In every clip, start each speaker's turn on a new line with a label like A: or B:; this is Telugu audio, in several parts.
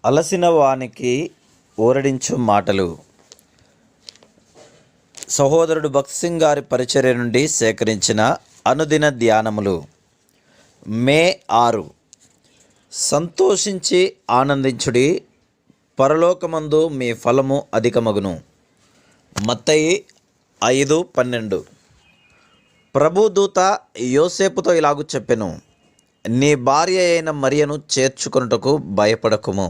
A: అలసిన వానికి ఊరడించు మాటలు. సహోదరుడు భక్త్ సింగ్ గారి పరిచర్య నుండి సేకరించిన అనుదిన ధ్యానములు. మే 6. సంతోషించి ఆనందించుడి, పరలోకమందు మీ ఫలము అధికమగును. మత్తయి 5:12. ప్రభుదూత యోసేపుతో ఇలాగు చెప్పెను, నీ భార్య అయిన మరియను చేర్చుకొనుటకు భయపడకుము.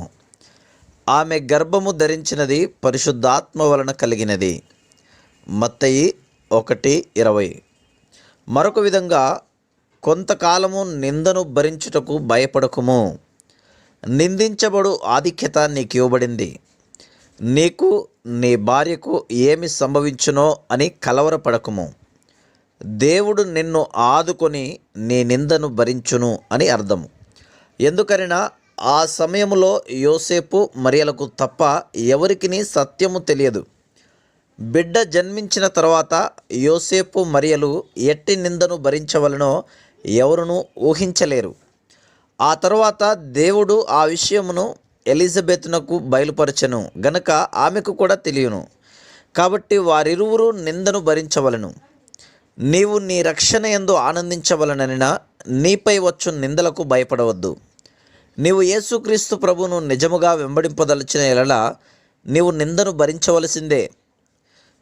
A: ఆమె గర్భము ధరించినది పరిశుద్ధాత్మ వలన కలిగినది. మత్తయి 1:20. మరొక విధంగా, కొంతకాలము నిందను భరించుటకు భయపడకుము. నిందించబడు ఆధిక్యత నీకు ఇవ్వబడింది. నీకు నీ భార్యకు ఏమి సంభవించునో అని కలవరపడకుము. దేవుడు నిన్ను ఆదుకొని నీ నిందను భరించును అని అర్థము. ఎందుకనినా ఆ సమయంలో యోసేపు మరియలకు తప్ప ఎవరికిని సత్యము తెలియదు. బిడ్డ జన్మించిన తర్వాత యోసేపు మరియలు ఎట్టి నిందను భరించవలనో ఎవరునూ ఊహించలేరు. ఆ తర్వాత దేవుడు ఆ విషయమును ఎలిజబెత్నకు బయలుపరచెను గనుక ఆమెకు కూడా తెలియను. కాబట్టి వారిరువురు నిందను భరించవలను. నీవు నీ రక్షణ యందు ఆనందించవలననినా నీపై వచ్చు నిందలకు భయపడవద్దు. నీవు యేసుక్రీస్తు ప్రభువును నిజముగా వెంబడింపదలిచిన ఎడల నీవు నిందను భరించవలసిందే.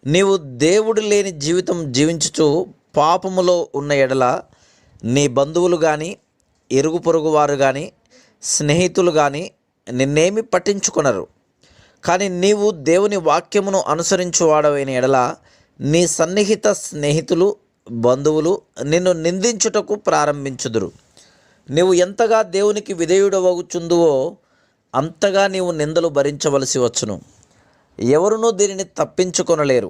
A: నీవు దేవుడు లేని జీవితం జీవించుచు పాపములో ఉన్న ఎడల నీ బంధువులు కానీ, ఇరుగు పొరుగు వారు కానీ, స్నేహితులు కానీ నిన్నేమి పట్టించుకొనరు. కానీ నీవు దేవుని వాక్యమును అనుసరించువాడవైన ఎడల నీ సన్నిహిత స్నేహితులు, బంధువులు నిన్ను నిందించుటకు ప్రారంభించుదురు. నీవు ఎంతగా దేవునికి విధేయుడవగుచుందువో అంతగా నీవు నిందలు భరించవలసి వచ్చును. ఎవరునూ దీనిని తప్పించుకొనలేరు.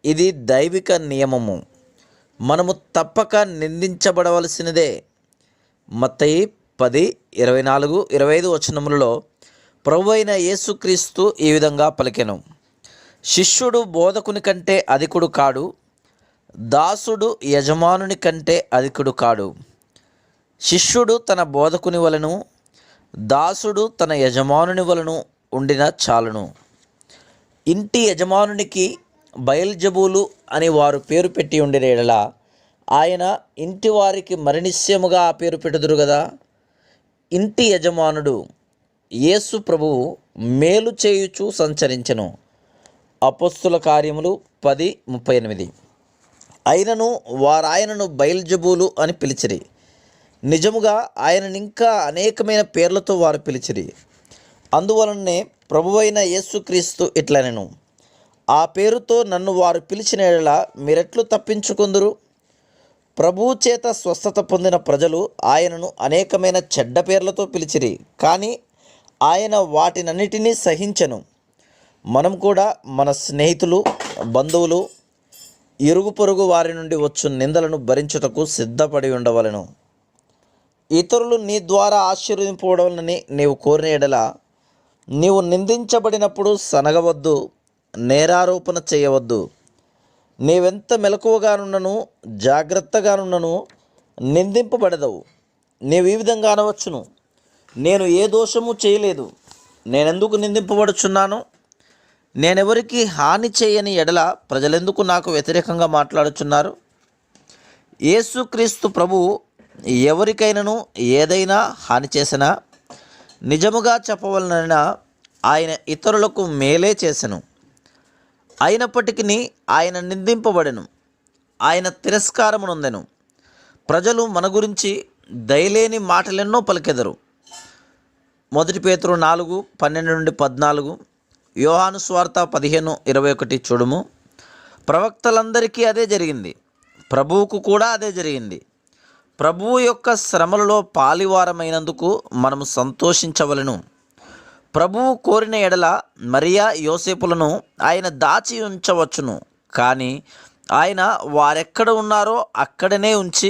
A: ఇది దైవిక నియమము. మనము తప్పక నిందించబడవలసినదే. మత్తయి 10:24-25 వచనములలో ప్రభువైన యేసుక్రీస్తు ఈ విధంగా పలికెను, శిష్యుడు బోధకుని కంటే అధికుడు కాడు, దాసుడు యజమానుని కంటే అధికుడు కాడు. శిష్యుడు తన బోధకుని వలను, దాసుడు తన యజమానుని వలను ఉండిన చాలును. ఇంటి యజమానునికి బయల్జబూలు అని వారు పేరు పెట్టి ఉండిన ఎడల ఆయన ఇంటి వారికి మరణిశ్యముగా ఆ పేరు పెట్టుదురు కదా. ఇంటి యజమానుడు యేసు ప్రభువు మేలు చేయుచు సంచరించెను. అపోస్తుల కార్యములు 10:38. అయినను వారాయనను బయల్జబూలు అని పిలిచిరి. నిజముగా ఆయనను ఇంకా అనేకమైన పేర్లతో వారు పిలిచిరి. అందువలనే ప్రభువైన యేసుక్రీస్తు ఇట్లనెను, ఆ పేరుతో నన్ను వారు పిలిచిన ఎడల మీరెట్లు తప్పించుకుందురు? ప్రభువు చేత స్వస్థత పొందిన ప్రజలు ఆయనను అనేకమైన చెడ్డ పేర్లతో పిలిచిరి, కానీ ఆయన వాటినన్నిటినీ సహించెను. మనం కూడా మన స్నేహితులు, బంధువులు, ఇరుగు పొరుగు వారి నుండి వచ్చు నిందలను భరించుటకు సిద్ధపడి ఉండవలెను. ఇతరులు నీ ద్వారా ఆశీర్వదింపబడవలనని నీవు కోరిన ఎడల నీవు నిందించబడినప్పుడు సనగవద్దు, నేరారోపణ చేయవద్దు. నీవెంత మెలకువగానున్నను, జాగ్రత్తగానున్నను నిందింపబడదవు. నీవు ఈ విధంగా అనవచ్చును, నేను ఏ దోషము చేయలేదు, నేనెందుకు నిందింపబడుచున్నాను? నేనెవరికి హాని చేయని ఎడల ప్రజలెందుకు నాకు వ్యతిరేకంగా మాట్లాడుచున్నారు? యేసుక్రీస్తు ప్రభువు ఎవరికైనాను ఏదైనా హాని చేసినా నిజముగా చెప్పవలనైనా ఆయన ఇతరులకు మేలే చేసెను. అయినప్పటికీ ఆయన నిందింపబడెను, ఆయన తిరస్కారము నొందెను. ప్రజలు మన గురించి దయలేని మాటలెన్నో పలికెదరు. 1 పేతురు 4:12-14, యోహాను సువార్త 15:21 చూడుము. ప్రవక్తలందరికీ అదే జరిగింది, ప్రభువుకు కూడా అదే జరిగింది. ప్రభువు యొక్క శ్రమలలో పాలివారమైనందుకు మనము సంతోషించవలెను. ప్రభువు కోరిన ఎడల మరియా యోసేపులను ఆయన దాచి ఉంచవచ్చును, కానీ ఆయన వారెక్కడ ఉన్నారో అక్కడనే ఉంచి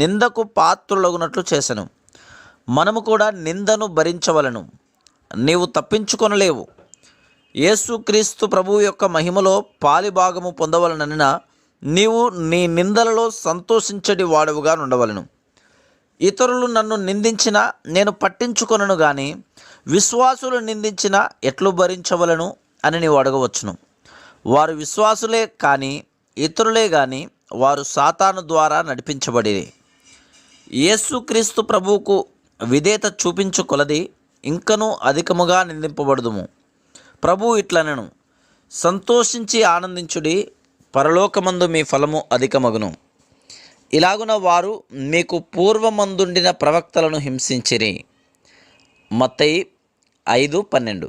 A: నిందకు పాత్రులగునట్లు చేసెను. మనము కూడా నిందను భరించవలెను. నీవు తప్పించుకొనలేవు. యేసుక్రీస్తు ప్రభువు యొక్క మహిమలో పాలిభాగము పొందవలననినా నీవు నీ నిందలలో సంతోషించడి వాడవుగా ఉండవలను. ఇతరులు నన్ను నిందించినా నేను పట్టించుకొనను గాని విశ్వాసులు నిందించిన ఎట్లు భరించవలను అని నీవు అడగవచ్చును. వారు విశ్వాసులే కానీ ఇతరులే కానీ వారు సాతాను ద్వారా నడిపించబడిరి. యేసుక్రీస్తు ప్రభువుకు విధేయత చూపించు కొలది ఇంకనూ అధికముగా నిందింపబడుదుము. ప్రభువు ఇట్లనెను, సంతోషించి ఆనందించుడి, పరలోకమందు మీ ఫలము అధికమగును. ఇలాగున వారు మీకు పూర్వమందుండిన ప్రవక్తలను హింసించిరి. మత్తయి 5:12.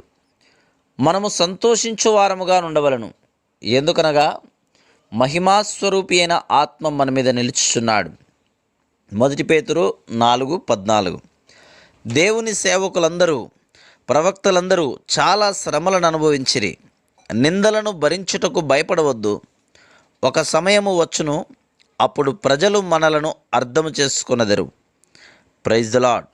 A: మనము సంతోషించు వారముగా ఉండవలను, ఎందుకనగా మహిమాస్వరూపి అయిన ఆత్మ మన మీద నిలుచుచున్నాడు. 1 పేతురు 4:14. దేవుని సేవకులందరూ ప్రవక్తలందరూ చాలా శ్రమలను అనుభవించిరి. నిందలను భరించుటకు భయపడవద్దు. ఒక సమయము వచ్చును, అప్పుడు ప్రజలు మనలను అర్థము చేసుకొనెదరు. Praise the lord.